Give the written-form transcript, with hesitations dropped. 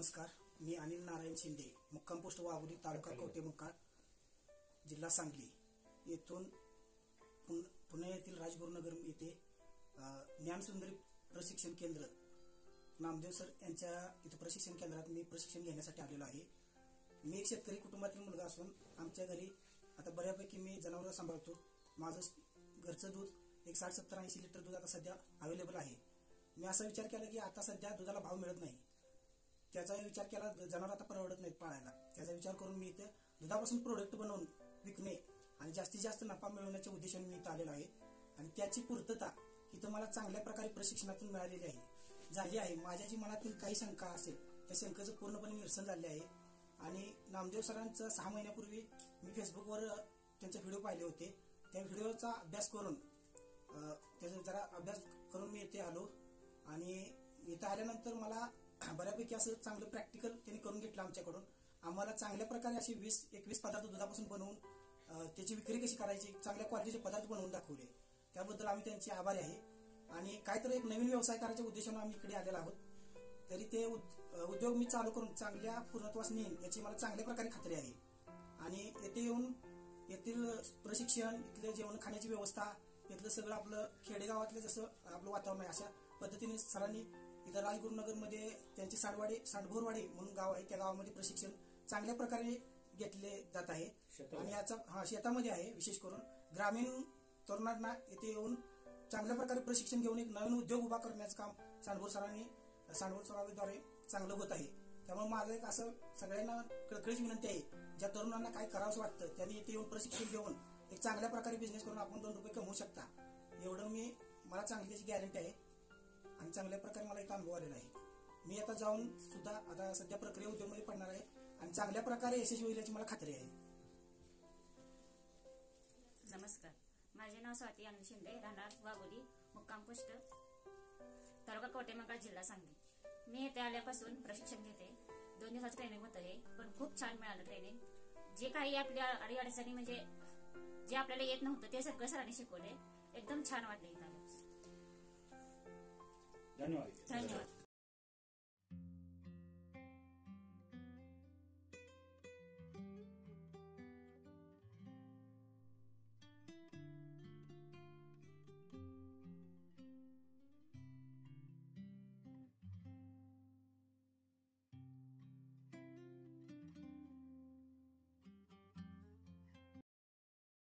नमस्कार, मी अनिल नारायण शिंदे, मुक्काम पोस्ट वाघोली, तालुका कवठेमंकाळ, जिल्हा सांगली येथून पुणे येथील राजगुरुनगर येथे ज्ञानसुंदरी प्रशिक्षण केंद्र नामदेव सर यांच्या इथे प्रशिक्षण केंद्रात मी प्रशिक्षण घेण्यासाठी आलेलो आहे। मी एक शेतकरी कुटुंबातील मुलगा असून आमच्या घरी आता बऱ्यापैकी मी जनावरं सांभाळतो। माझं घरचं दूध एक 60-70-80 लिटर दूध आता सध्या अवेलेबल आहे। मी असा विचार केला की आता सध्या दुधाला भाव मिळत नाही, त्याचा विचार केला जनावर आता परवडत नाहीत पाळायला। त्याचा विचार करून मी इथे दुधापासून प्रोडक्ट बनवून विकणे आणि जास्तीत जास्त नफा मिळवण्याच्या उद्देशाने मी इथे आलेलो आहे आणि त्याची पूर्तता इथं मला चांगल्या प्रकारे प्रशिक्षणातून मिळालेली झाली आहे। माझ्या जी मनातील काही शंका असेल त्या शंकेचं पूर्णपणे निरसन झाले आहे आणि नामदेव सरांचं 6 महिन्यापूर्वी मी फेसबुकवर त्यांचे व्हिडिओ पाहिले होते। त्या व्हिडिओचा अभ्यास करून त्याचा जरा अभ्यास करून मी इथे आलो आणि इथे आल्यानंतर मला बऱ्यापैकी असं चांगलं प्रॅक्टिकल त्यांनी करून घेतलं आमच्याकडून। आम्हाला चांगल्या प्रकारे असे 20-21 पदार्थ दुधापासून बनवून त्याची विक्री कशी करायची, चांगल्या क्वालिटीचे पदार्थ बनवून दाखवले। त्याबद्दल आम्ही त्यांचे आभारी आहे आणि काहीतरी एक नवीन व्यवसाय करायच्या उद्देशाने आम्ही इकडे आलेलो आहोत। तरी ते उद्योग मी चालू करून चांगल्या पूर्णत्वास नेईन याची मला चांगल्या प्रकारे खात्री आहे आणि येथे येऊन येथील प्रशिक्षण, इथले जेवण खाण्याची व्यवस्था, इथलं सगळं आपलं खेडेगावातलं जसं आपलं वातावरण आहे अशा पद्धतीने सरांनी इथं राजगुरुनगरमध्ये त्यांची सांडभोरवाडी म्हणून गाव आहे, त्या गावामध्ये प्रशिक्षण चांगल्या प्रकारे घेतले जात आहे आणि याचा शेतामध्ये आहे। विशेष करून ग्रामीण तरुणांना इथे येऊन चांगल्या प्रकारे प्रशिक्षण घेऊन एक नवीन उद्योग उभा करण्याचं काम सांडभोर सरांद्वारे चांगलं होत आहे। त्यामुळे माझं एक असं सगळ्यांना कळकळीची विनंती आहे, ज्या तरुणांना काय करावंसं वाटतं त्यांनी इथे येऊन प्रशिक्षण घेऊन एक चांगल्या प्रकारे बिझनेस करून आपण 2 रुपये कमवू शकता, एवढं मला चांगली त्याची गॅरंटी आहे आणि चांगल्या प्रकारे मला इथं अनुभव आलेला आहे। मी आता जाऊन सुद्धा आता सध्या प्रक्रिया उद्योगमध्ये पडणार आहे आणि चांगल्या प्रकारे यशस्वी होईल याची मला खात्री आहे। नमस्कार, माझे नाव स्वाती अनिल शिंदे, राहणार वाघोली, मुक्काम पोस्ट, तालुका कवठेमंकाळ, जिल्हा सांगली। मी येथे आल्यापासून प्रशिक्षण घेते। 2 दिवसाचं ट्रेनिंग होतं हे, पण खूप छान मिळालं ट्रेनिंग। जे काही आपल्या अडीअडचणी म्हणजे जे आपल्याला येत नव्हतं ते सगळं सरांनी शिकवले। एकदम छान वाटले इथं। धन्यवाद।